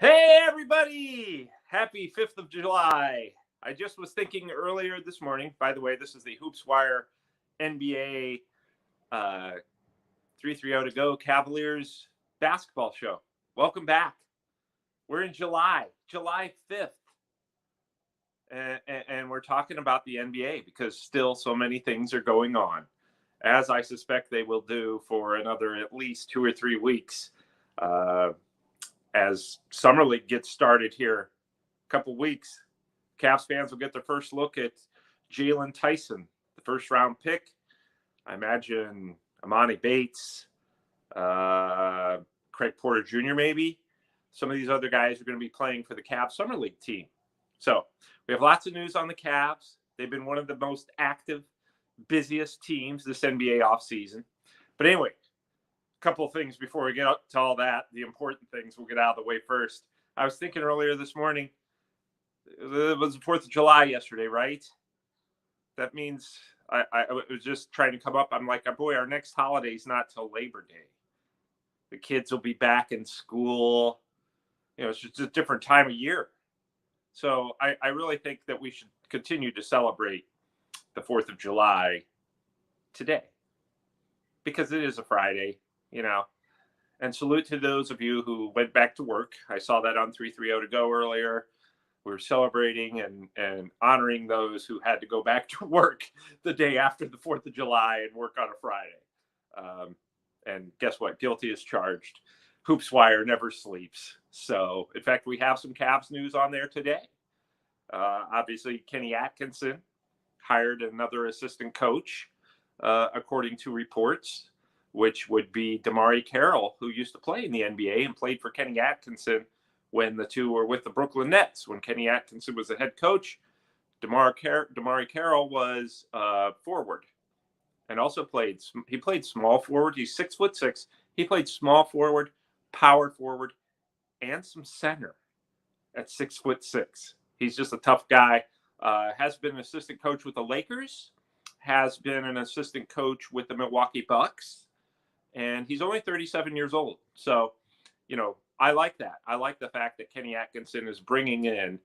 Hey, everybody! Happy 5th of July. I just was thinking earlier this morning, by the way, this is the Hoops Wire NBA 330 to go Cavaliers basketball show. Welcome back. We're in July 5th. And we're talking about the NBA because still so many things are going on, as I suspect they will do for another at least 2 or 3 weeks. As Summer League gets started here, a couple weeks, Cavs fans will get their first look at Jalen Tyson, the first-round pick. I imagine Amani Bates, Craig Porter Jr. maybe. Some of these other guys are going to be playing for the Cavs Summer League team. So we have lots of news on the Cavs. They've been one of the most active, busiest teams this NBA offseason. But anyway, couple of things before we get up to all that. The important things we'll get out of the way first. I was thinking earlier this morning, it was the 4th of July yesterday, right? That means I was just trying to come up. I'm like, boy, our next holiday is not till Labor Day. The kids will be back in school. It's just a different time of year. So I really think that we should continue to celebrate the 4th of July today because it is a Friday. And salute to those of you who went back to work. I saw that on 330 to go earlier. We were celebrating and honoring those who had to go back to work the day after the 4th of July and work on a Friday. And guess what? Guilty as charged. Hoops Wire never sleeps. So, in fact, we have some Cavs news on there today. Obviously, Kenny Atkinson hired another assistant coach, according to reports, which would be DeMarre Carroll, who used to play in the NBA and played for Kenny Atkinson when the two were with the Brooklyn Nets. When Kenny Atkinson was the head coach, DeMarre Carroll was forward and also played small forward. He's 6'6". He played small forward, power forward, and some center at 6'6". He's just a tough guy. Has been an assistant coach with the Lakers, has been an assistant coach with the Milwaukee Bucks. And he's only 37 years old. So, I like that. I like the fact that Kenny Atkinson is bringing in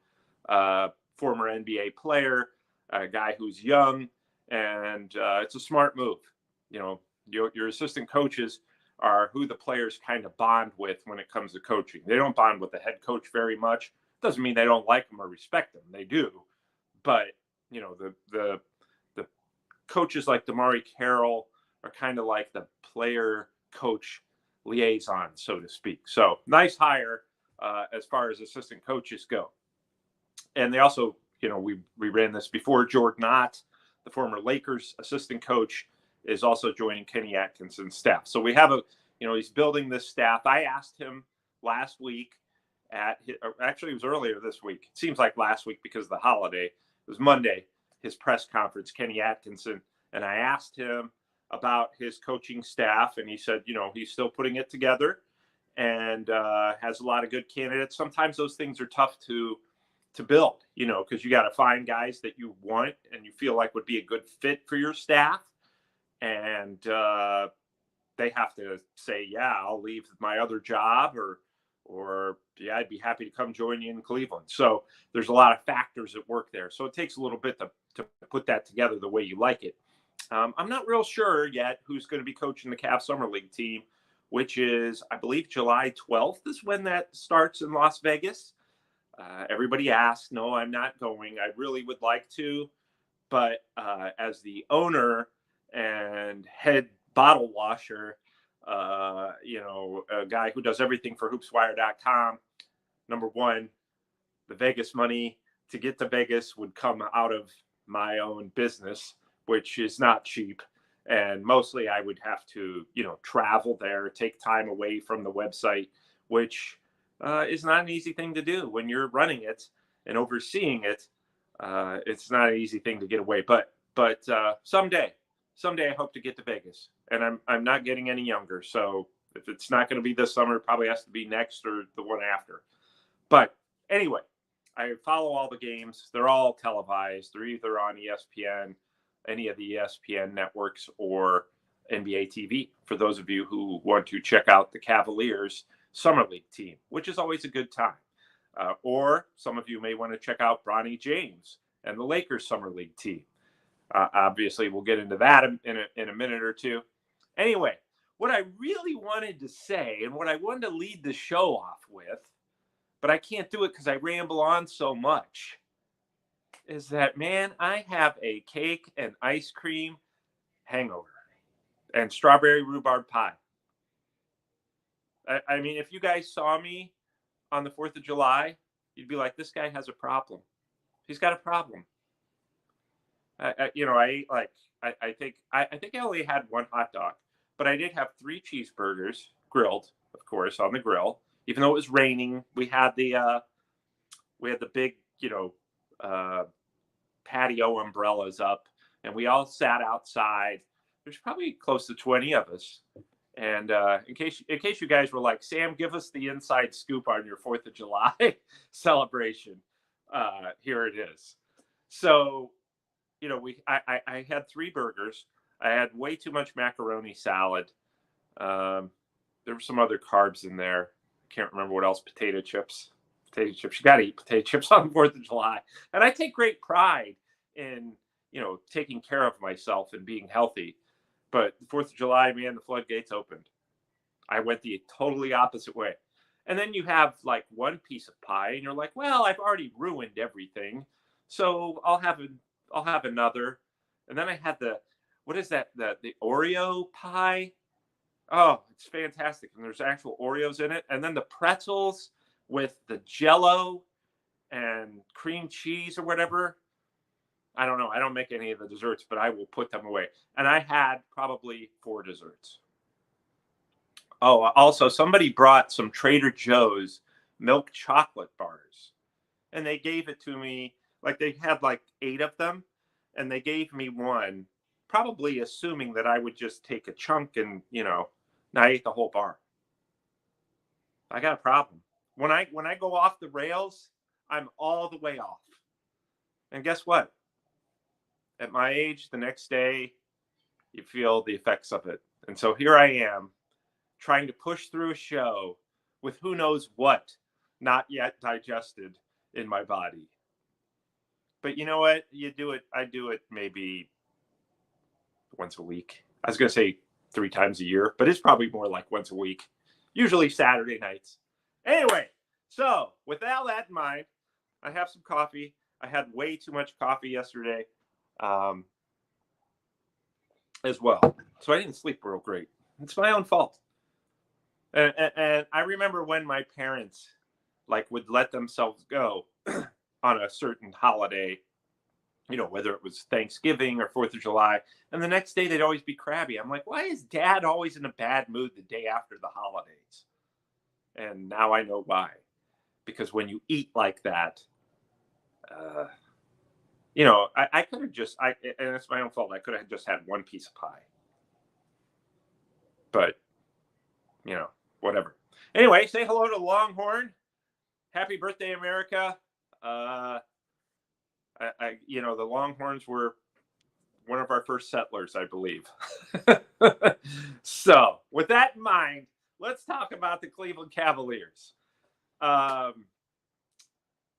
a former NBA player, a guy who's young, and it's a smart move. Your assistant coaches are who the players kind of bond with when it comes to coaching. They don't bond with the head coach very much. Doesn't mean they don't like him or respect him. They do. But, the coaches like DeMarre Carroll are kind of like the player-coach liaison, so to speak. So nice hire as far as assistant coaches go. And they also, we ran this before. Jordan Knott, the former Lakers assistant coach, is also joining Kenny Atkinson's staff. So we have he's building this staff. I asked him last week actually it was earlier this week. It seems like last week because of the holiday. It was Monday, his press conference, Kenny Atkinson. And I asked him about his coaching staff, and he said, he's still putting it together and has a lot of good candidates. Sometimes those things are tough to build, because you got to find guys that you want and you feel like would be a good fit for your staff. And they have to say, yeah, I'll leave my other job or yeah, I'd be happy to come join you in Cleveland. So there's a lot of factors at work there. So it takes a little bit to put that together the way you like it. I'm not real sure yet who's going to be coaching the Cavs Summer League team, which is, I believe, July 12th is when that starts in Las Vegas. Everybody asks, no, I'm not going. I really would like to. But as the owner and head bottle washer, a guy who does everything for hoopswire.com, number one, the Vegas money to get to Vegas would come out of my own business, which is not cheap. And mostly I would have to, travel there, take time away from the website, which is not an easy thing to do when you're running it and overseeing it. It's not an easy thing to get away. But someday I hope to get to Vegas. And I'm not getting any younger. So if it's not going to be this summer, it probably has to be next or the one after. But anyway, I follow all the games. They're all televised. They're either on ESPN, any of the ESPN networks, or NBA TV, for those of you who want to check out the Cavaliers Summer League team, which is always a good time. Or some of you may want to check out Bronny James and the Lakers Summer League team. Obviously, we'll get into that in a minute or two. Anyway, what I really wanted to say and what I wanted to lead the show off with, but I can't do it because I ramble on so much, is that, man, I have a cake and ice cream hangover and strawberry rhubarb pie. I mean, if you guys saw me on the 4th of July, you'd be like, this guy has a problem. He's got a problem. I think I only had one hot dog, but I did have 3 cheeseburgers grilled, of course, on the grill. Even though it was raining, we had the big, patio umbrellas up, and we all sat outside. There's probably close to 20 of us. And in case you guys were like, Sam, give us the inside scoop on your 4th of July celebration. Here it is. So, I had 3 burgers. I had way too much macaroni salad. There were some other carbs in there. I can't remember what else. Potato chips. You got to eat potato chips on the 4th of July. And I take great pride in, taking care of myself and being healthy. But the 4th of July, man, the floodgates opened. I went the totally opposite way. And then you have like one piece of pie and you're like, well, I've already ruined everything. So I'll have another. And then I had the Oreo pie. Oh, it's fantastic. And there's actual Oreos in it. And then the pretzels with the Jell-O and cream cheese or whatever. I don't know. I don't make any of the desserts, but I will put them away. And I had probably 4 desserts. Oh, also somebody brought some Trader Joe's milk chocolate bars, and they gave it to me. Like they had like 8 of them, and they gave me one, probably assuming that I would just take a chunk and, not eat the whole bar. I got a problem. When I go off the rails, I'm all the way off. And guess what? At my age, the next day, you feel the effects of it. And so here I am, trying to push through a show with who knows what not yet digested in my body. But you know what? I do it maybe once a week. I was going to say 3 times a year, but it's probably more like once a week, usually Saturday nights. Anyway, so with all that in mind, I have some coffee. I had way too much coffee yesterday as well. So I didn't sleep real great. It's my own fault. And I remember when my parents would let themselves go on a certain holiday, whether it was Thanksgiving or 4th of July, and the next day they'd always be crabby. I'm like, why is Dad always in a bad mood the day after the holidays? And now I know why. Because when you eat like that, I could have just, and it's my own fault. I could have just had one piece of pie. But, whatever. Anyway, say hello to Longhorn. Happy birthday, America. The Longhorns were one of our first settlers, I believe. So, with that in mind, let's talk about the Cleveland Cavaliers.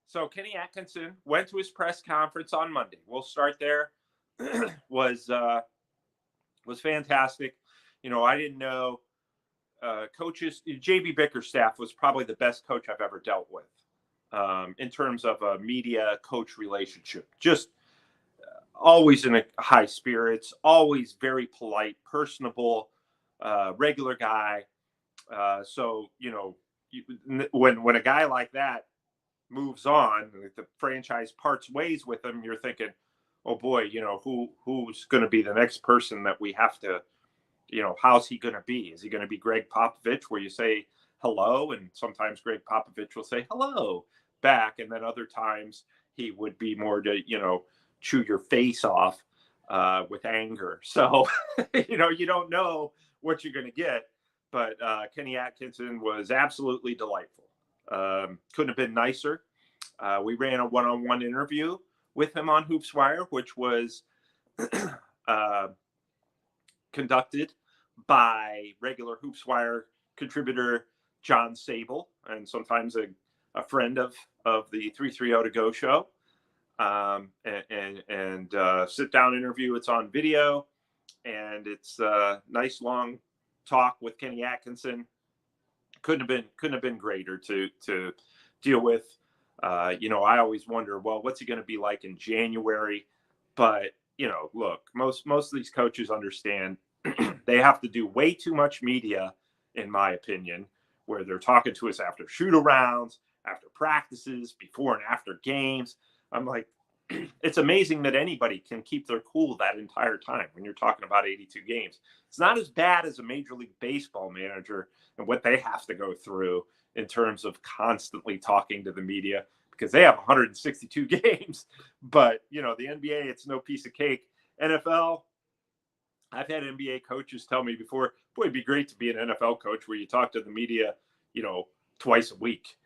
So Kenny Atkinson went to his press conference on Monday. We'll start there. was fantastic. I didn't know coaches. JB Bickerstaff was probably the best coach I've ever dealt with in terms of a media coach relationship. Just always in a high spirits, always very polite, personable, regular guy. So when a guy like that moves on, the franchise parts ways with him, you're thinking, oh boy, who's going to be the next person that we have to, how's he going to be? Is he going to be Greg Popovich, where you say hello, and sometimes Greg Popovich will say hello back, and then other times he would be more to, chew your face off with anger. So, you don't know what you're going to get, but Kenny Atkinson was absolutely delightful. Couldn't have been nicer. We ran a one-on-one interview with him on HoopsWire, which was conducted by regular HoopsWire contributor John Sable, and sometimes a friend of the 330 to Go show, and sit down interview. It's on video, and it's a nice long talk with Kenny Atkinson. Couldn't have been greater to deal with. I always wonder, well, what's he going to be like in January? But look, most of these coaches understand they have to do way too much media, in my opinion, where they're talking to us after shoot-arounds, after practices, before and after games. I'm like, it's amazing that anybody can keep their cool that entire time when you're talking about 82 games. It's not as bad as a Major League Baseball manager and what they have to go through in terms of constantly talking to the media, because they have 162 games. But, the NBA, it's no piece of cake. NFL, I've had NBA coaches tell me before, boy, it'd be great to be an NFL coach where you talk to the media, twice a week.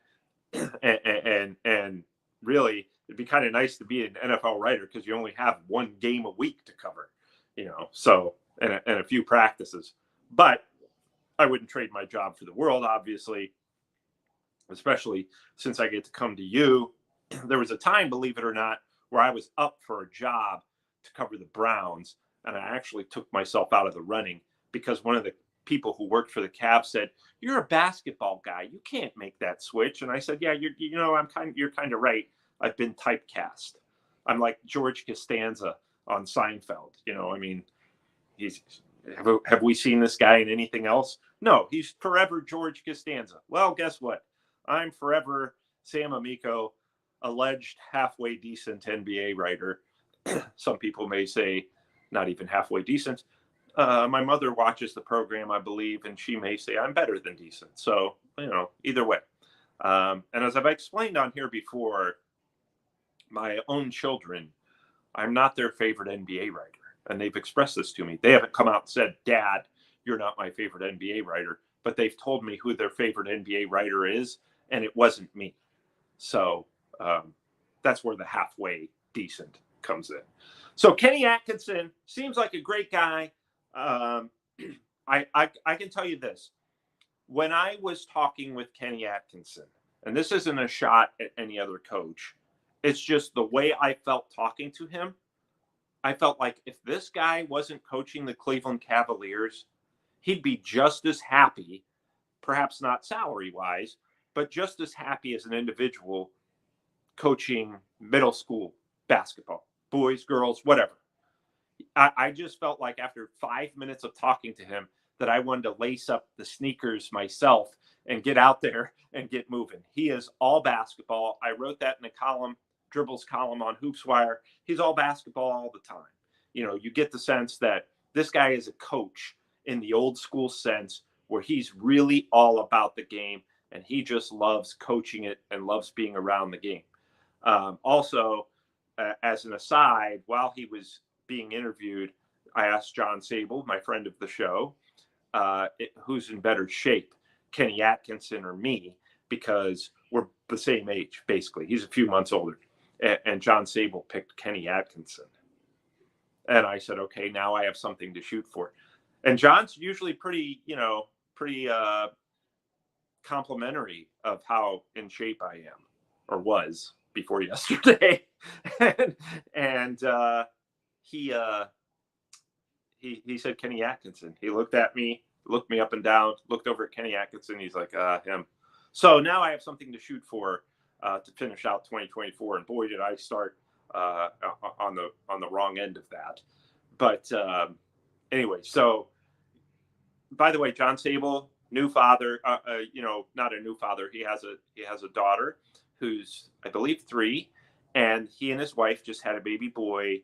and really, it'd be kind of nice to be an NFL writer because you only have one game a week to cover, so, and a few practices. But I wouldn't trade my job for the world, obviously, especially since I get to come to you. There was a time, believe it or not, where I was up for a job to cover the Browns, and I actually took myself out of the running because one of the people who worked for the Cavs said, "You're a basketball guy. You can't make that switch." And I said, "Yeah, you're kind of right. I've been typecast. I'm like George Costanza on Seinfeld. Have we seen this guy in anything else? No, he's forever George Costanza. Well, guess what? I'm forever Sam Amico, alleged halfway decent NBA writer. Some people may say not even halfway decent. My mother watches the program, I believe, and she may say I'm better than decent. So, either way. And as I've explained on here before, my own children, I'm not their favorite NBA writer. And they've expressed this to me. They haven't come out and said, "Dad, you're not my favorite NBA writer." But they've told me who their favorite NBA writer is, and it wasn't me. So that's where the halfway decent comes in. So Kenny Atkinson seems like a great guy. I can tell you this. When I was talking with Kenny Atkinson, and this isn't a shot at any other coach, it's just the way I felt talking to him. I felt like if this guy wasn't coaching the Cleveland Cavaliers, he'd be just as happy, perhaps not salary-wise, but just as happy as an individual coaching middle school basketball, boys, girls, whatever. I just felt like after 5 minutes of talking to him that I wanted to lace up the sneakers myself and get out there and get moving. He is all basketball. I wrote that in a column, Dribbles column on HoopsWire. He's all basketball all the time. You get the sense that this guy is a coach in the old school sense where he's really all about the game and he just loves coaching it and loves being around the game. Also, as an aside, while he was being interviewed, I asked John Sable, my friend of the show, who's in better shape, Kenny Atkinson or me, because we're the same age, basically. He's a few months older. And John Sable picked Kenny Atkinson. And I said, okay, now I have something to shoot for. And John's usually pretty complimentary of how in shape I am, or was before yesterday. and he said Kenny Atkinson. He looked at me, looked me up and down, looked over at Kenny Atkinson. He's like, him. So now I have something to shoot for to finish out 2024. And boy, did I start on the wrong end of that. But anyway, so by the way, John Sable, new father, not a new father. He has a daughter who's, I believe, 3, and he and his wife just had a baby boy.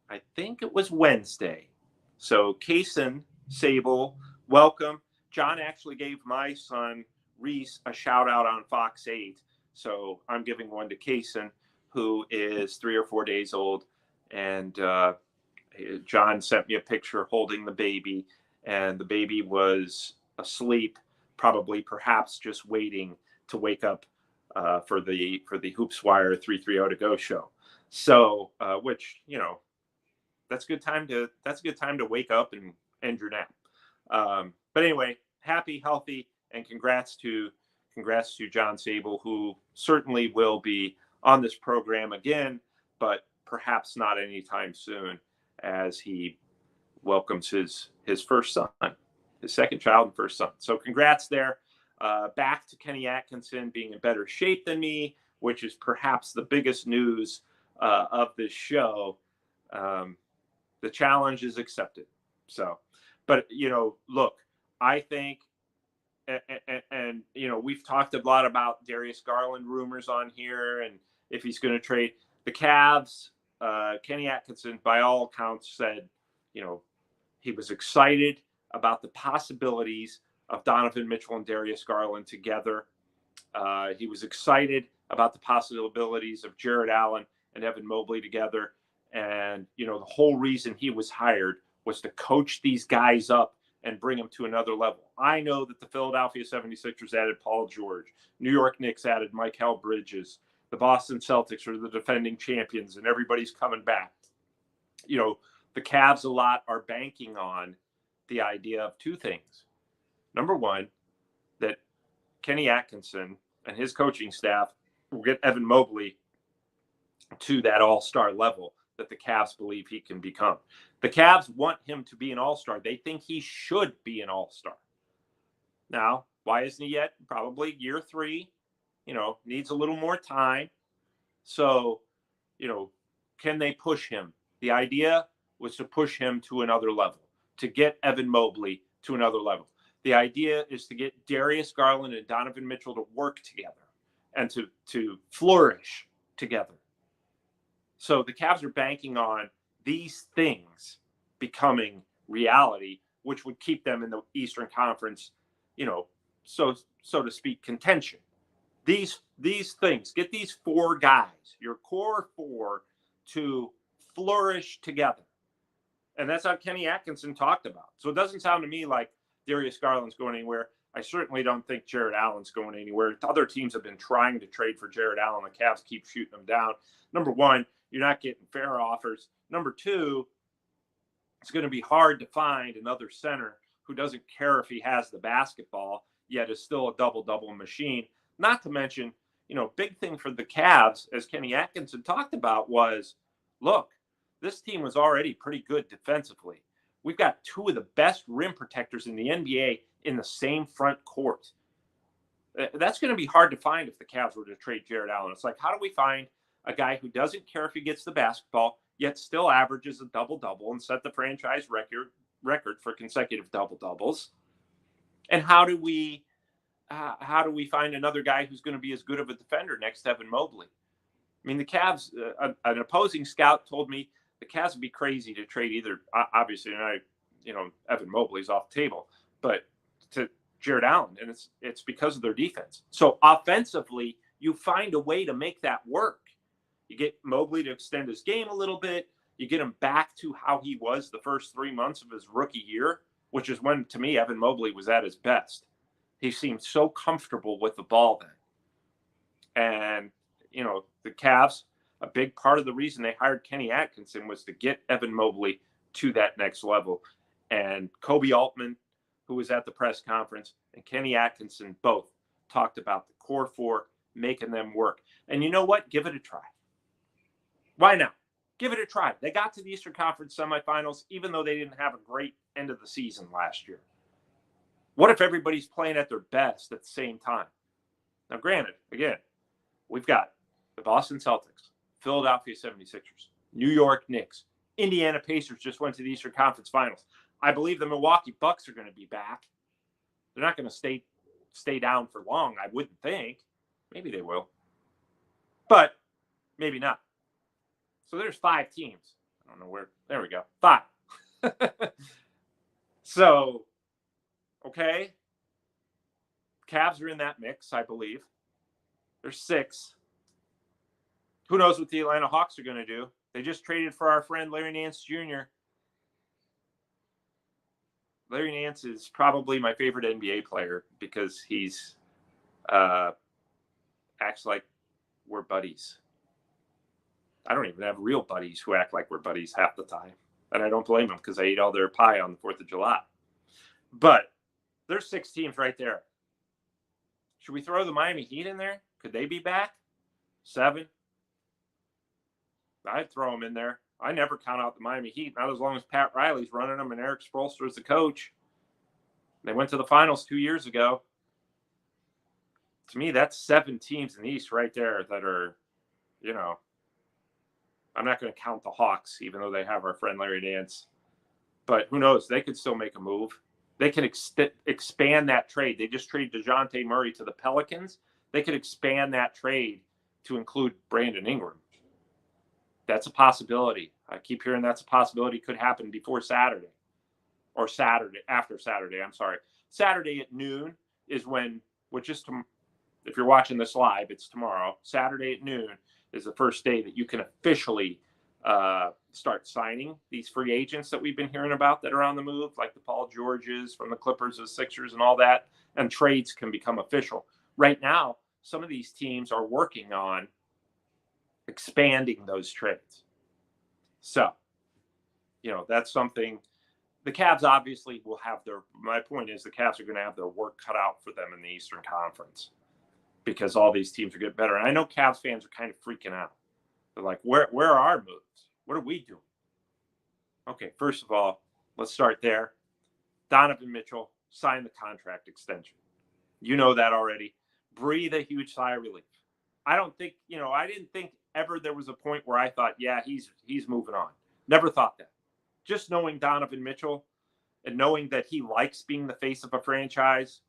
I think it was Wednesday. So Kaysen Sable, welcome. John actually gave my son Reese a shout out on Fox 8. So I'm giving one to Kaysen, who is 3 or 4 days old. And John sent me a picture holding the baby, and the baby was asleep, perhaps just waiting to wake up for the HoopsWire 330 to Go show. So, which, that's a good time to wake up and end your nap. But anyway, happy, healthy, and congrats to congrats to John Sable, who certainly will be on this program again, but perhaps not anytime soon, as he welcomes his first son, his second child and first son. So congrats there. Back to Kenny Atkinson being in better shape than me, which is perhaps the biggest news of this show. The challenge is accepted. So, but, look, I think, and we've talked a lot about Darius Garland rumors on here, and if he's going to trade the Cavs. Kenny Atkinson, by all accounts, said, he was excited about the possibilities of Donovan Mitchell and Darius Garland together. He was excited about the possibilities of Jared Allen and Evan Mobley together. And, the whole reason he was hired was to coach these guys up and bring them to another level. I know that the Philadelphia 76ers added Paul George. New York Knicks added Mikal Bridges. The Boston Celtics are the defending champions, and everybody's coming back. The Cavs a lot are banking on the idea of two things. Number one, that Kenny Atkinson and his coaching staff will get Evan Mobley to that all-star level that the Cavs believe he can become. The Cavs want him to be an all-star. They think he should be an all-star. Now, why isn't he yet? Probably year 3, needs a little more time. So, can they push him? The idea was to push him to another level, to get Evan Mobley to another level. The idea is to get Darius Garland and Donovan Mitchell to work together and to flourish together. So the Cavs are banking on these things becoming reality, which would keep them in the Eastern Conference, so to speak, contention. These things, get these 4 guys, your core 4, to flourish together. And that's how Kenny Atkinson talked about. So it doesn't sound to me like Darius Garland's going anywhere. I certainly don't think Jared Allen's going anywhere. Other teams have been trying to trade for Jared Allen. The Cavs keep shooting them down. Number one, you're not getting fair offers. Number two, it's going to be hard to find another center who doesn't care if he has the basketball, yet is still a double-double machine. Not to mention, big thing for the Cavs, as Kenny Atkinson talked about, was, look, this team was already pretty good defensively. We've got 2 of the best rim protectors in the NBA in the same front court. That's going to be hard to find if the Cavs were to trade Jared Allen. It's like, how do we find a guy who doesn't care if he gets the basketball, yet still averages a double-double and set the franchise record for consecutive double-doubles? And how do we find another guy who's going to be as good of a defender next to Evan Mobley? I mean, the Cavs, an opposing scout told me the Cavs would be crazy to trade either, obviously, Evan Mobley's off the table, but to Jared Allen, and it's because of their defense. So offensively, you find a way to make that work. You get Mobley to extend his game a little bit. You get him back to how he was the first 3 months of his rookie year, which is when, to me, Evan Mobley was at his best. He seemed so comfortable with the ball then. And, the Cavs, a big part of the reason they hired Kenny Atkinson was to get Evan Mobley to that next level. And Kobe Altman, who was at the press conference, and Kenny Atkinson both talked about the core 4, making them work. And you know what? Give it a try. Why not? Give it a try. They got to the Eastern Conference semifinals, even though they didn't have a great end of the season last year. What if everybody's playing at their best at the same time? Now, granted, again, we've got the Boston Celtics, Philadelphia 76ers, New York Knicks, Indiana Pacers just went to the Eastern Conference Finals. I believe the Milwaukee Bucks are going to be back. They're not going to stay down for long, I wouldn't think. Maybe they will. But maybe not. So there's 5 teams. I don't know where. There we go. 5. So, okay. Cavs are in that mix, I believe. There's 6. Who knows what the Atlanta Hawks are going to do? They just traded for our friend Larry Nance Jr. Larry Nance is probably my favorite NBA player because he's acts like we're buddies. I don't even have real buddies who act like we're buddies half the time. And I don't blame them because I ate all their pie on the 4th of July. But there's 6 teams right there. Should we throw the Miami Heat in there? Could they be back? 7? I'd throw them in there. I never count out the Miami Heat, not as long as Pat Riley's running them and Eric Spoelstra is the coach. They went to the finals 2 years ago. To me, that's 7 teams in the East right there that are, I'm not going to count the Hawks, even though they have our friend Larry Nance. But who knows? They could still make a move. They can expand that trade. They just traded DeJounte Murray to the Pelicans. They could expand that trade to include Brandon Ingram. That's a possibility. I keep hearing that's a possibility. Could happen before Saturday. Or after Saturday. I'm sorry. Saturday at noon is when, if you're watching this live, it's tomorrow. Saturday at noon is the first day that you can officially start signing these free agents that we've been hearing about that are on the move, like the Paul Georges from the Clippers, the Sixers, and all that, and trades can become official. Right now, some of these teams are working on expanding those trades. So, that's something. The Cavs obviously will have my point is the Cavs are going to have their work cut out for them in the Eastern Conference because all these teams are getting better. And I know Cavs fans are kind of freaking out. They're like, where are our moves? What are we doing? Okay, first of all, let's start there. Donovan Mitchell signed the contract extension. You know that already. Breathe a huge sigh of relief. I didn't think ever there was a point where I thought, yeah, he's moving on. Never thought that. Just knowing Donovan Mitchell and knowing that he likes being the face of a franchise.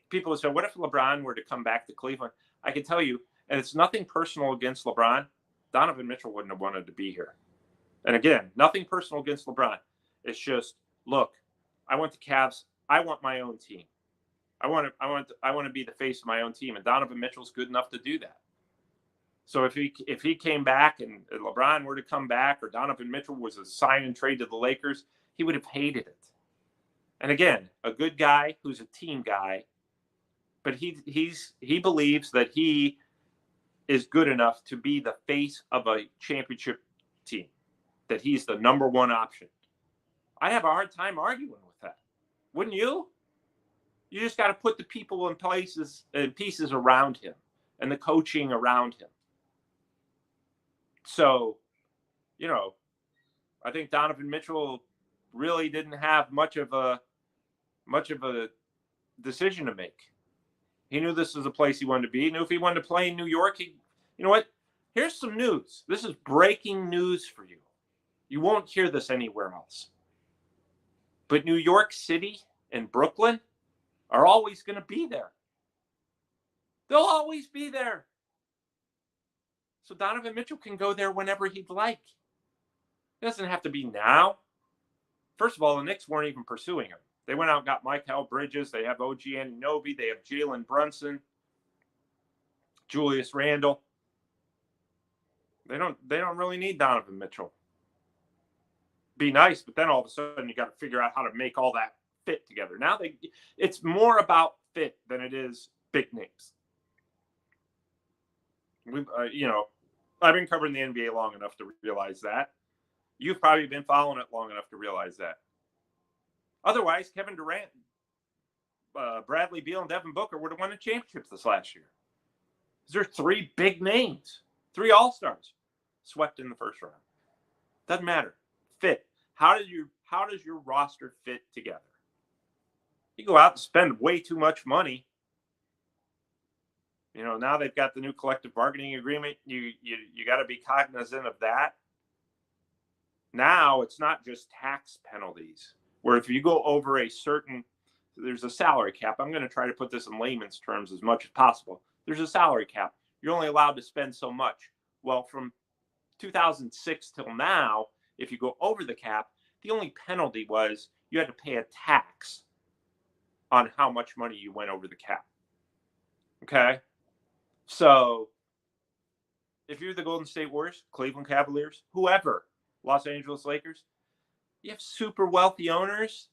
People would say, what if LeBron were to come back to Cleveland? I can tell you, and it's nothing personal against LeBron, Donovan Mitchell wouldn't have wanted to be here. And again, nothing personal against LeBron. It's just, look, I want the Cavs. I want my own team. I want to be the face of my own team, and Donovan Mitchell's good enough to do that. So if he came back and LeBron were to come back, or Donovan Mitchell was a sign and trade to the Lakers, he would have hated it. And again, a good guy who's a team guy, but he believes that he is good enough to be the face of a championship team, that he's the number one option. I have a hard time arguing with that. Wouldn't you? You just got to put the people in places and pieces around him and the coaching around him. So, I think Donovan Mitchell really didn't have much of a decision to make. He knew this was a place he wanted to be. He knew if he wanted to play in New York, you know what? Here's some news. This is breaking news for you. You won't hear this anywhere else. But New York City and Brooklyn are always going to be there. They'll always be there. So Donovan Mitchell can go there whenever he'd like. It doesn't have to be now. First of all, the Knicks weren't even pursuing him. They went out and got Mikal Bridges. They have OG Anunoby. They have Jalen Brunson, Julius Randle. They don't really need Donovan Mitchell. Be nice, but then all of a sudden you got to figure out how to make all that fit together. Now it's more about fit than it is big names. I've been covering the NBA long enough to realize that. You've probably been following it long enough to realize that. Otherwise, Kevin Durant, Bradley Beal, and Devin Booker would have won the championships this last year. There's 3 big names, 3 All-Stars swept in the first round. Doesn't matter. Fit. How does your roster fit together? You go out and spend way too much money. Now they've got the new collective bargaining agreement. You got to be cognizant of that. Now it's not just tax penalties, where if you go over there's a salary cap. I'm going to try to put this in layman's terms as much as possible. There's a salary cap. You're only allowed to spend so much. Well, from 2006 till now, if you go over the cap, the only penalty was you had to pay a tax on how much money you went over the cap. Okay? So if you're the Golden State Warriors, Cleveland Cavaliers, whoever, Los Angeles Lakers, you have super wealthy owners,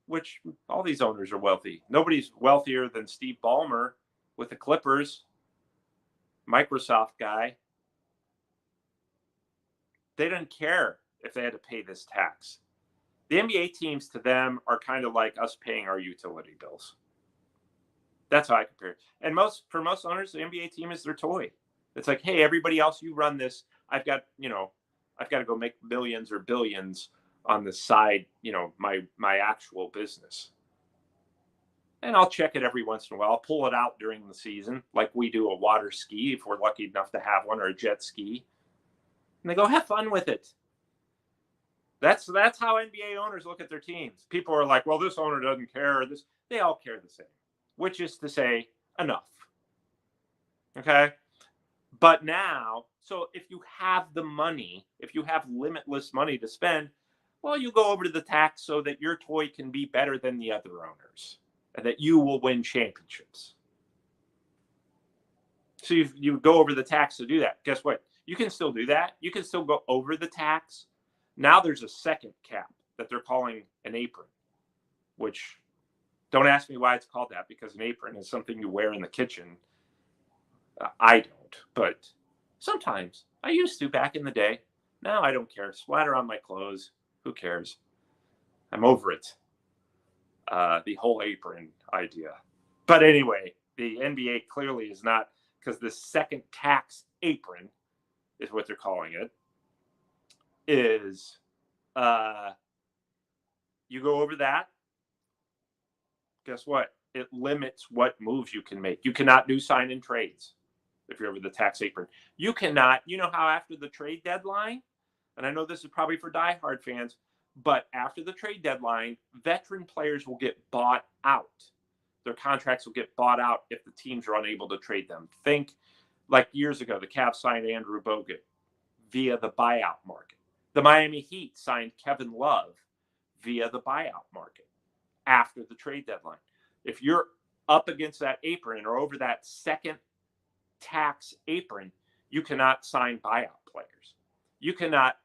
which all these owners are wealthy. Nobody's wealthier than Steve Ballmer with the Clippers, Microsoft guy. They didn't care if they had to pay this tax. The NBA teams to them are kind of like us paying our utility bills. That's how I compare it. And for most owners, the NBA team is their toy. It's like, hey, everybody else, you run this. I've got to go make millions or billions on the side, my actual business. And I'll check it every once in a while. I'll pull it out during the season, like we do a water ski if we're lucky enough to have one, or a jet ski. And they go, have fun with it. That's how NBA owners look at their teams. People are like, well, this owner doesn't care. They all care the same, which is to say, enough. Okay? But now, so if you have the money, if you have limitless money to spend, well, you go over to the tax so that your toy can be better than the other owners and that you will win championships. So you go over the tax to do that. Guess what? You can still do that. You can still go over the tax. Now there's a second cap that they're calling an apron, which don't ask me why it's called that, because an apron is something you wear in the kitchen. I don't, but sometimes I used to back in the day. Now I don't care. Splatter on my clothes. Who cares? I'm over it. The whole apron idea. But anyway, the NBA clearly is not, because the second tax apron is what they're calling it, is you go over that. Guess what? It limits what moves you can make. You cannot do sign and trades if you're over the tax apron. You cannot, how after the trade deadline, and I know this is probably for diehard fans, but after the trade deadline, veteran players will get bought out. Their contracts will get bought out if the teams are unable to trade them. Think like years ago, the Cavs signed Andrew Bogut via the buyout market. The Miami Heat signed Kevin Love via the buyout market after the trade deadline. If you're up against that apron or over that second tax apron, you cannot sign buyout players. You cannot.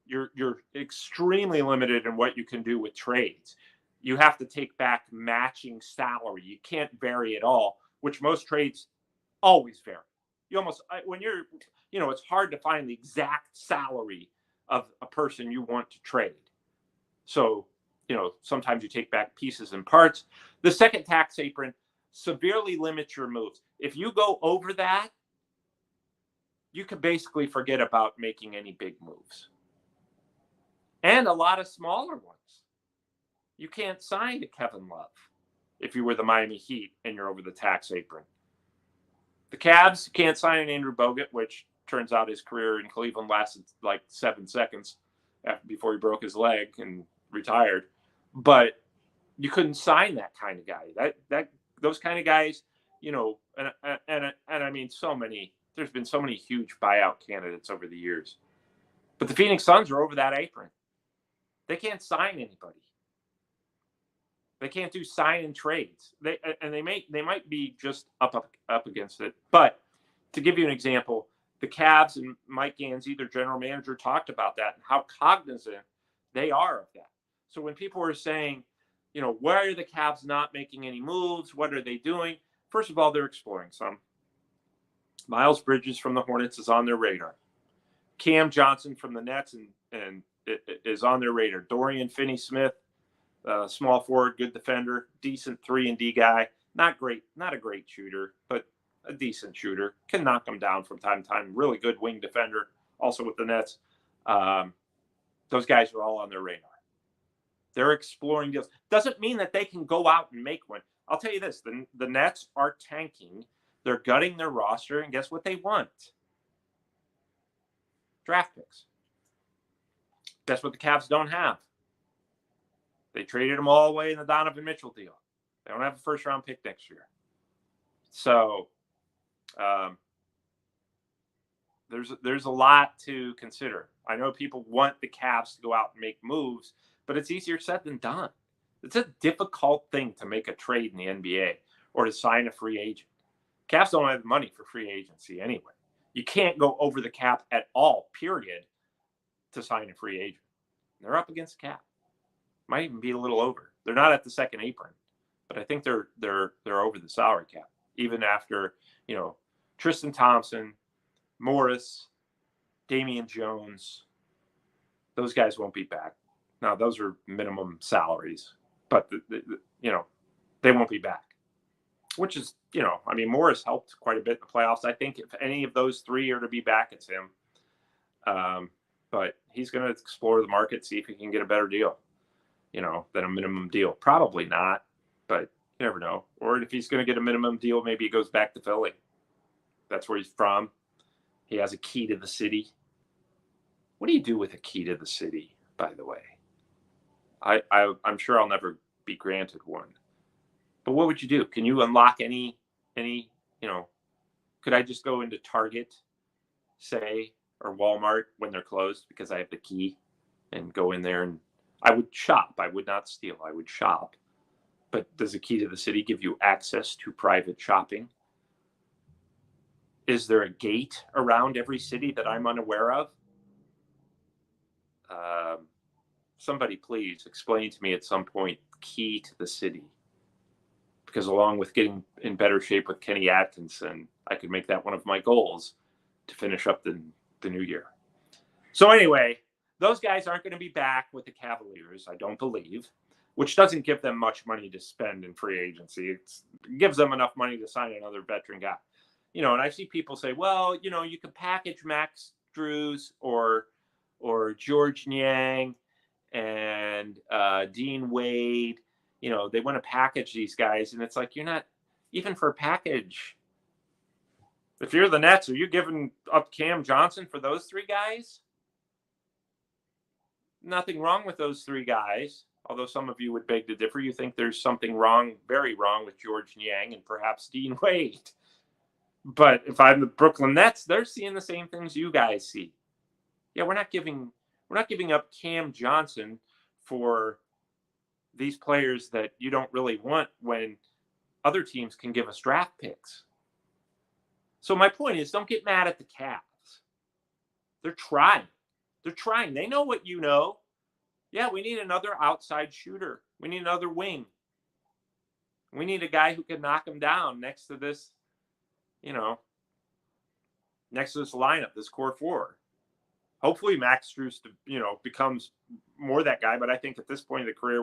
You're extremely limited in what you can do with trades. You have to take back matching salary. You can't vary at all, which most trades always vary. It's hard to find the exact salary of a person you want to trade. So, sometimes you take back pieces and parts. The second tax apron severely limits your moves. If you go over that, you can basically forget about making any big moves. And a lot of smaller ones. You can't sign to Kevin Love if you were the Miami Heat and you're over the tax apron. The Cavs can't sign an Andrew Bogut, which turns out his career in Cleveland lasted like 7 seconds before he broke his leg and retired. But you couldn't sign that kind of guy. Those kind of guys, and I mean, there's been so many huge buyout candidates over the years. But the Phoenix Suns are over that apron. They can't sign anybody. They can't do sign and trades. They might be just up against it. But to give you an example, the Cavs and Mike Gansey, their general manager, talked about that and how cognizant they are of that. So when people are saying, why are the Cavs not making any moves? What are they doing? First of all, they're exploring some. Miles Bridges from the Hornets is on their radar. Cam Johnson from the Nets and it is on their radar. Dorian Finney-Smith, small forward, good defender, decent 3-and-D guy. Not a great shooter, but a decent shooter. Can knock them down from time to time. Really good wing defender, also with the Nets. Those guys are all on their radar. They're exploring deals. Doesn't mean that they can go out and make one. I'll tell you this, the Nets are tanking. They're gutting their roster, and guess what they want? Draft picks. That's what the Cavs don't have. They traded them all away in the Donovan Mitchell deal. They don't have a first-round pick next year. So there's a lot to consider. I know people want the Cavs to go out and make moves, but it's easier said than done. It's a difficult thing to make a trade in the NBA or to sign a free agent. Cavs don't have money for free agency anyway. You can't go over the cap at all, period, to sign a free agent. They're up against the cap. Might even be a little over. They're not at the second apron, but I think they're over the salary cap. Even after, Tristan Thompson, Morris, Damian Jones, those guys won't be back. Now, those are minimum salaries, but they won't be back. which is, I mean, Morris helped quite a bit in the playoffs. I think if any of those three are to be back, it's him. But he's going to explore the market, see if he can get a better deal, than a minimum deal. Probably not, but you never know. Or if he's going to get a minimum deal, maybe he goes back to Philly. That's where he's from. He has a key to the city. What do you do with a key to the city, by the way? I'm sure I'll never be granted one. But what would you do? Can you unlock any, could I just go into Target, say, or Walmart when they're closed because I have the key and go in there and I would shop. I would not steal. I would shop. But does the key to the city give you access to private shopping? Is there a gate around every city that I'm unaware of? Somebody please explain to me at some point key to the city. Because along with getting in better shape with Kenny Atkinson, I could make that one of my goals to finish up the new year. So anyway, those guys aren't going to be back with the Cavaliers, I don't believe, which doesn't give them much money to spend in free agency. It gives them enough money to sign another veteran guy. And I see people say, well, you could package Max Drews or George Niang and Dean Wade. They want to package these guys, and it's like, you're not, even for a package, if you're the Nets, are you giving up Cam Johnson for those three guys? Nothing wrong with those three guys, although some of you would beg to differ. You think there's something wrong, very wrong with George Niang and perhaps Dean Wade. But if I'm the Brooklyn Nets, they're seeing the same things you guys see. Yeah, we're not giving up Cam Johnson for these players that you don't really want when other teams can give us draft picks. So my point is, don't get mad at the Cavs. They're trying. They know what you know. Yeah, we need another outside shooter. We need another wing. We need a guy who can knock him down next to this, next to this lineup, this core four. Hopefully Max Strus, becomes more that guy. But I think at this point in the career,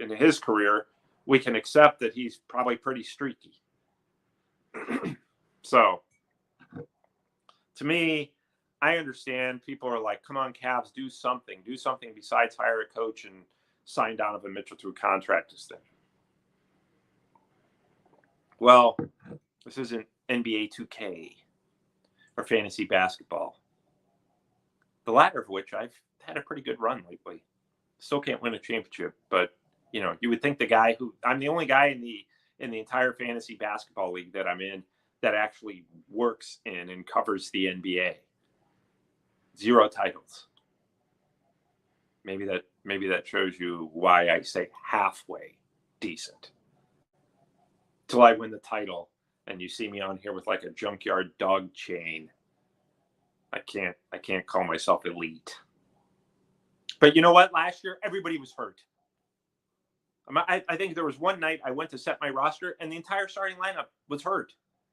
in his career, we can accept that he's probably pretty streaky. So, to me, I understand people are like, come on, Cavs, do something besides hire a coach and sign Donovan Mitchell to a contract extension. Well, this isn't NBA 2K or fantasy basketball. The latter of which I've had a pretty good run lately. Still can't win a championship, but you would think I'm the only guy in the entire fantasy basketball league that I'm in that actually works in and covers the NBA. 0 titles. Maybe that shows you why I say halfway decent. Till I win the title and you see me on here with like a junkyard dog chain. I can't call myself elite. But you know what? Last year, everybody was hurt. I think there was one night I went to set my roster and the entire starting lineup was hurt.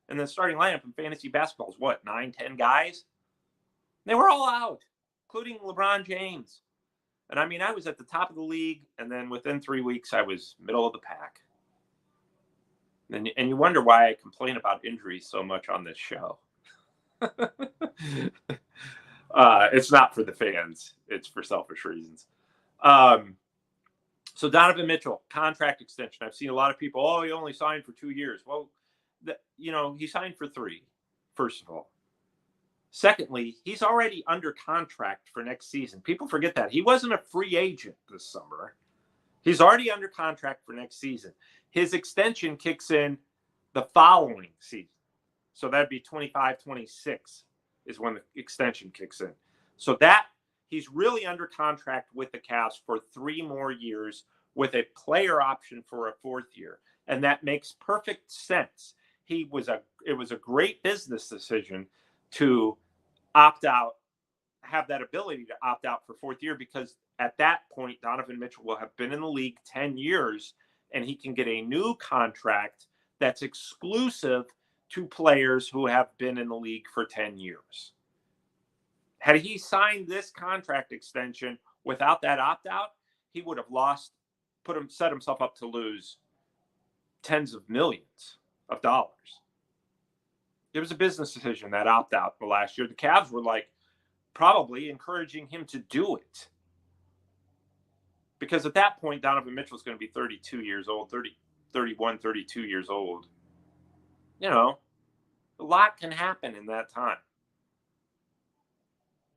And the starting lineup in fantasy basketball is what, 9-10 guys? They were all out, including LeBron James. And I mean, I was at the top of the league, and then within 3 weeks, I was middle of the pack. And you wonder why I complain about injuries so much on this show. It's not for the fans. It's for selfish reasons. So Donovan Mitchell, contract extension. I've seen a lot of people, he only signed for 2 years. Well, he signed for 3, first of all. Secondly, he's already under contract for next season. People forget that. He wasn't a free agent this summer. He's already under contract for next season. His extension kicks in the following season. So that'd be 25-26 is when the extension kicks in. So that he's really under contract with the Cavs for 3 more years with a player option for a 4th year. And that makes perfect sense. It was a great business decision to opt out, have that ability to opt out for 4th year, because at that point, Donovan Mitchell will have been in the league 10 years and he can get a new contract that's exclusive to players who have been in the league for 10 years. Had he signed this contract extension without that opt-out, he would have set himself up to lose tens of millions. of dollars. It was a business decision, that opt-out the last year. The Cavs were like probably encouraging him to do it. Because at that point, Donovan Mitchell is going to be 32 years old, 31, 32 years old. You know, a lot can happen in that time.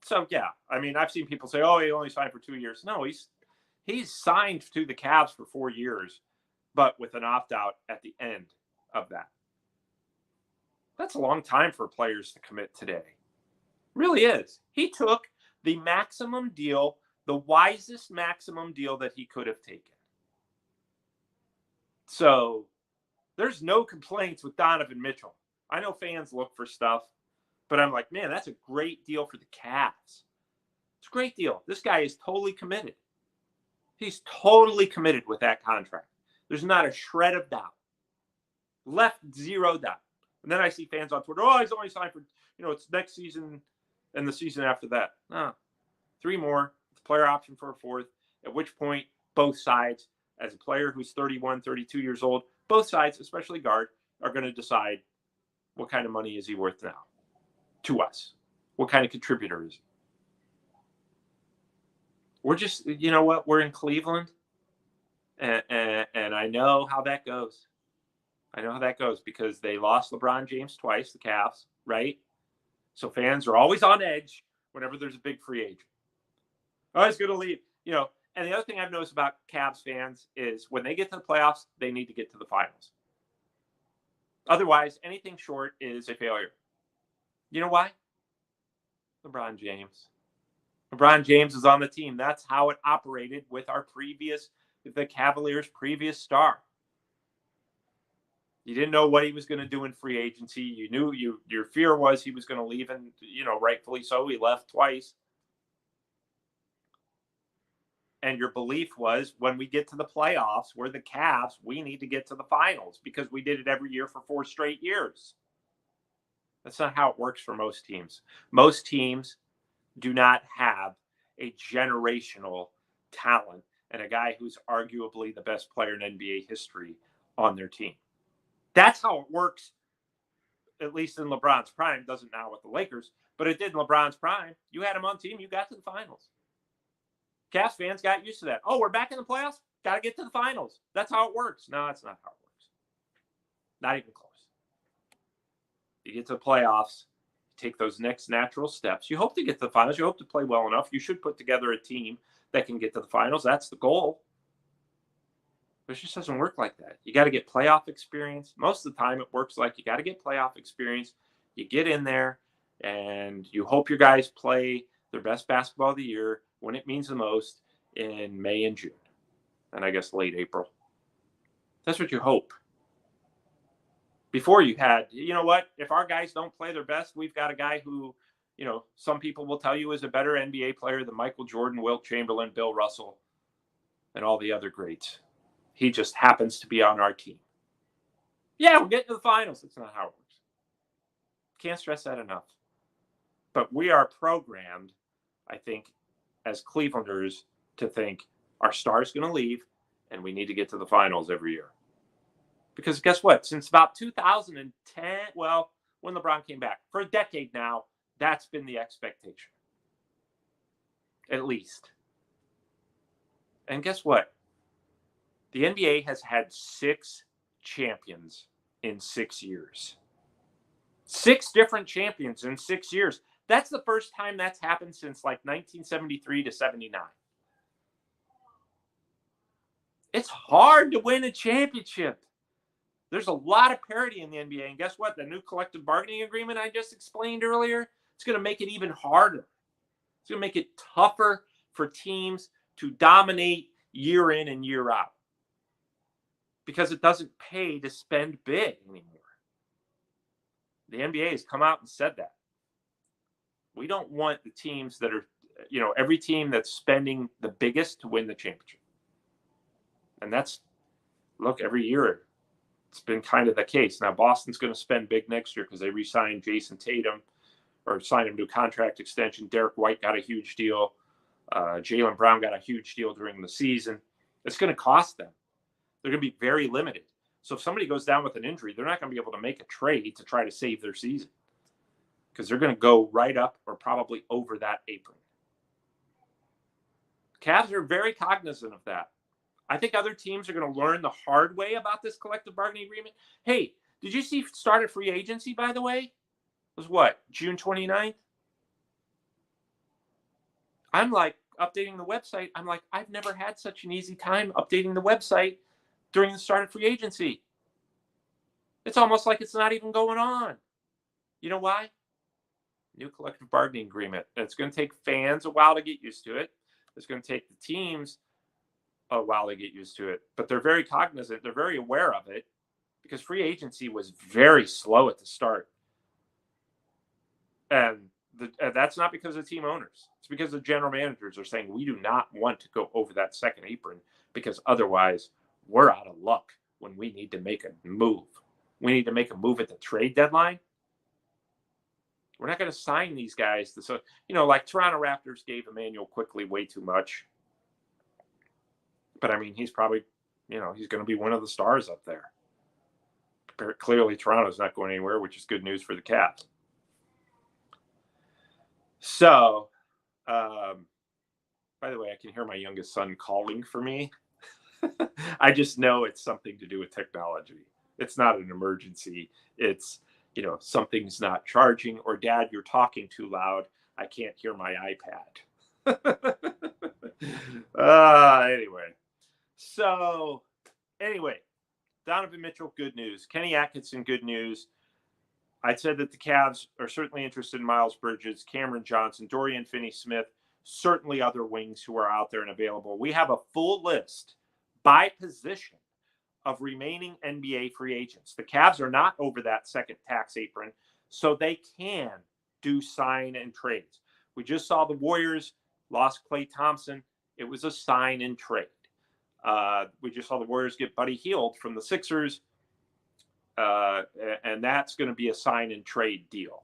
So, yeah, I mean, I've seen people say, oh, he only signed for 2 years. No, he's signed to the Cavs for 4 years, but with an opt-out at the end of that. That's a long time for players to commit today. Really is. He took the maximum deal, the wisest maximum deal that he could have taken. So there's no complaints with Donovan Mitchell. I know fans look for stuff, but I'm like, man, that's a great deal for the Cavs. It's a great deal. This guy is totally committed. He's totally committed with that contract. There's not a shred of doubt. Left zero doubt. And then I see fans on Twitter, oh, he's only signed for, it's next season and the season after that. No, 3 more. It's a player option for a 4th, at which point both sides, as a player who's 31, 32 years old, both sides, especially guard, are going to decide what kind of money is he worth now to us. What kind of contributor is he? We're just, you know what? We're in Cleveland, and I know how that goes. I know how that goes because they lost LeBron James twice, the Cavs, right? So fans are always on edge whenever there's a big free agent. Oh, he's going to leave, And the other thing I've noticed about Cavs fans is when they get to the playoffs, they need to get to the finals. Otherwise, anything short is a failure. You know why? LeBron James. LeBron James is on the team. That's how it operated with the Cavaliers' previous star. You didn't know what he was going to do in free agency. You knew your fear was he was going to leave, and rightfully so. He left twice. And your belief was when we get to the playoffs, we're the Cavs, we need to get to the finals because we did it every year for 4 straight years. That's not how it works for most teams. Most teams do not have a generational talent and a guy who's arguably the best player in NBA history on their team. That's how it works, at least in LeBron's prime. Doesn't now with the Lakers, but it did in LeBron's prime. You had him on team, you got to the finals. Cavs fans got used to that. Oh, we're back in the playoffs? Got to get to the finals. That's how it works. No, that's not how it works. Not even close. You get to the playoffs, take those next natural steps. You hope to get to the finals. You hope to play well enough. You should put together a team that can get to the finals. That's the goal. But it just doesn't work like that. You got to get playoff experience. Most of the time it works like you got to get playoff experience. You get in there, and you hope your guys play their best basketball of the year when it means the most in May and June, and I guess late April. That's what you hope. Before you had, if our guys don't play their best, we've got a guy who, some people will tell you is a better NBA player than Michael Jordan, Wilt Chamberlain, Bill Russell, and all the other greats. He just happens to be on our team. Yeah, we'll get to the finals. That's not how it works. Can't stress that enough. But we are programmed, I think, as Clevelanders to think our star's going to leave and we need to get to the finals every year. Because guess what? Since about 2010, when LeBron came back, for a decade now, that's been the expectation. At least. And guess what? The NBA has had 6 champions in 6 years. 6 different champions in 6 years. That's the first time that's happened since 1973 to 79. It's hard to win a championship. There's a lot of parity in the NBA. And guess what? The new collective bargaining agreement I just explained earlier, it's going to make it even harder. It's going to make it tougher for teams to dominate year in and year out. Because it doesn't pay to spend big anymore. The NBA has come out and said that. We don't want the teams that are, every team that's spending the biggest to win the championship. And look, every year it's been kind of the case. Now, Boston's going to spend big next year because they re-signed Jason Tatum or signed him to a contract extension. Derek White got a huge deal. Jaylen Brown got a huge deal during the season. It's going to cost them. They're going to be very limited. So if somebody goes down with an injury, they're not going to be able to make a trade to try to save their season because they're going to go right up or probably over that apron. Cavs are very cognizant of that. I think other teams are going to learn the hard way about this collective bargaining agreement. Hey, did you see started free agency, by the way? It was what, June 29th? I'm like updating the website. I'm like, I've never had such an easy time updating the website during the start of free agency. It's almost like it's not even going on. You know why? New collective bargaining agreement. And it's going to take fans a while to get used to it. It's going to take the teams a while to get used to it. But they're very cognizant. They're very aware of it because free agency was very slow at the start. And that's not because of team owners. It's because the general managers are saying we do not want to go over that second apron because otherwise we're out of luck when we need to make a move. We need to make a move at the trade deadline. We're not going to sign these guys. So, like Toronto Raptors gave Emmanuel Quickly way too much. But, I mean, he's probably, he's going to be one of the stars up there. Clearly, Toronto's not going anywhere, which is good news for the Cavs. So, by the way, I can hear my youngest son calling for me. I just know it's something to do with technology. It's not an emergency. It's, something's not charging, or Dad, you're talking too loud. I can't hear my iPad. Anyway, Donovan Mitchell, good news. Kenny Atkinson, good news. I said that the Cavs are certainly interested in Miles Bridges, Cameron Johnson, Dorian Finney-Smith, certainly other wings who are out there and available. We have a full list by position of remaining NBA free agents. The Cavs are not over that second tax apron, so they can do sign and trades. We just saw the Warriors lost Klay Thompson. It was a sign and trade. We just saw the Warriors get Buddy Hield from the Sixers, and that's going to be a sign and trade deal.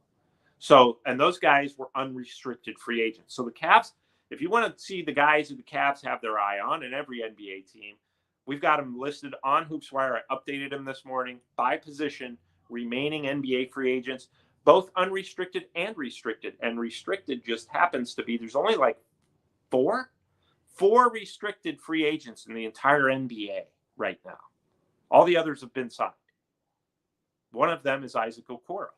So, and those guys were unrestricted free agents. So the Cavs, if you want to see the guys who the Cavs have their eye on, and every NBA team, we've got them listed on HoopsWire. I updated them this morning by position, remaining NBA free agents, both unrestricted and restricted. And restricted just happens to be, there's only like four restricted free agents in the entire NBA right now. All the others have been signed. One of them is Isaac Okoro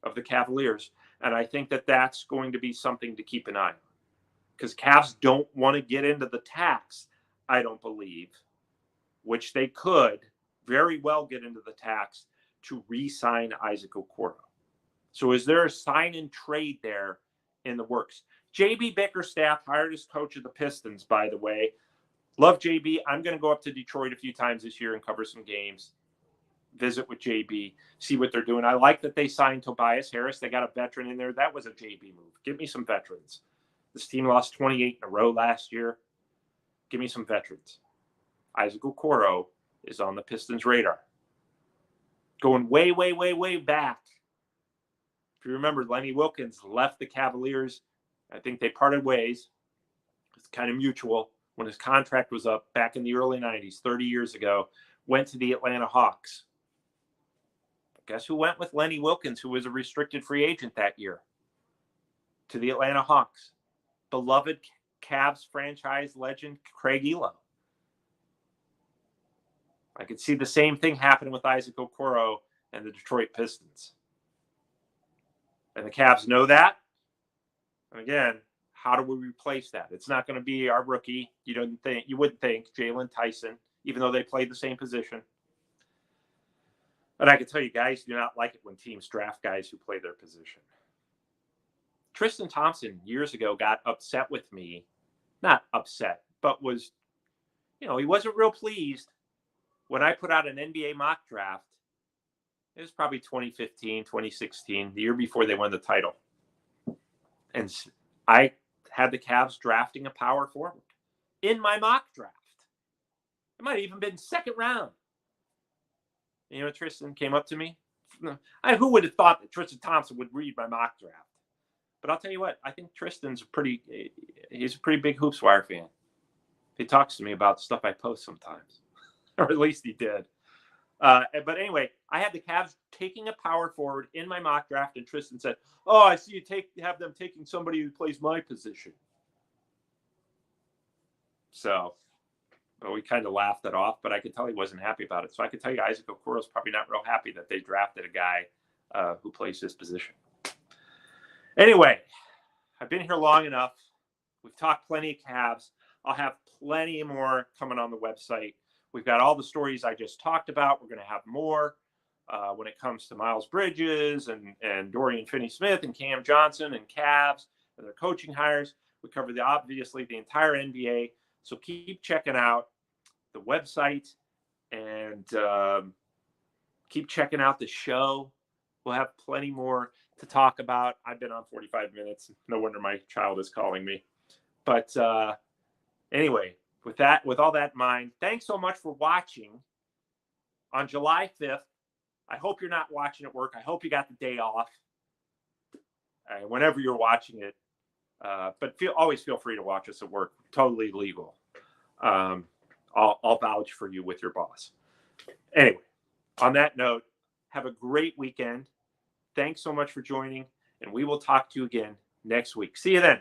of the Cavaliers. And I think that that's going to be something to keep an eye on. Because Cavs don't want to get into the tax, I don't believe, which they could very well get into the tax to re-sign Isaac Okoro. So is there a sign and trade there in the works? JB Bickerstaff hired as coach of the Pistons, by the way. Love JB. I'm going to go up to Detroit a few times this year and cover some games. Visit with JB, see what they're doing. I like that they signed Tobias Harris. They got a veteran in there. That was a JB move. Give me some veterans. This team lost 28 in a row last year. Give me some veterans. Isaac Okoro is on the Pistons' radar. Going way, way, way, way back. If you remember, Lenny Wilkins left the Cavaliers. I think they parted ways. It's kind of mutual. When his contract was up back in the early 90s, 30 years ago, went to the Atlanta Hawks. Guess who went with Lenny Wilkins, who was a restricted free agent that year? To the Atlanta Hawks. Beloved Cavs franchise legend, Craig Elo. I could see the same thing happen with Isaac Okoro and the Detroit Pistons. And the Cavs know that. And again, how do we replace that? It's not going to be our rookie. You wouldn't think Jalen Tyson, even though they played the same position. But I can tell you, guys do not like it when teams draft guys who play their position. Tristan Thompson years ago got upset with me. Not upset, but was, he wasn't real pleased when I put out an NBA mock draft. It was probably 2015, 2016, the year before they won the title. And I had the Cavs drafting a power forward in my mock draft. It might have even been second round. Tristan came up to me. Who would have thought that Tristan Thompson would read my mock draft? But I'll tell you what, I think Tristan's he's a pretty big HoopsWire fan. He talks to me about stuff I post sometimes, or at least he did. But anyway, I had the Cavs taking a power forward in my mock draft, and Tristan said, "Oh, I see you have them taking somebody who plays my position." So, but we kind of laughed it off. But I could tell he wasn't happy about it. So I could tell you, Isaac Okoro's probably not real happy that they drafted a guy who plays his position. Anyway, I've been here long enough. We've talked plenty of Cavs. I'll have plenty more coming on the website. We've got all the stories I just talked about. We're going to have more when it comes to Miles Bridges and Dorian Finney-Smith and Cam Johnson and Cavs and their coaching hires. We cover obviously the entire NBA. So keep checking out the website and keep checking out the show. We'll have plenty more to talk about. I've been on 45 minutes. No wonder my child is calling me. But anyway, with all that in mind, thanks so much for watching on July 5th. I hope you're not watching at work. I hope you got the day off whenever you're watching it. But always feel free to watch us at work. Totally legal. I'll vouch for you with your boss. Anyway, on that note, have a great weekend. Thanks so much for joining, and we will talk to you again next week. See you then.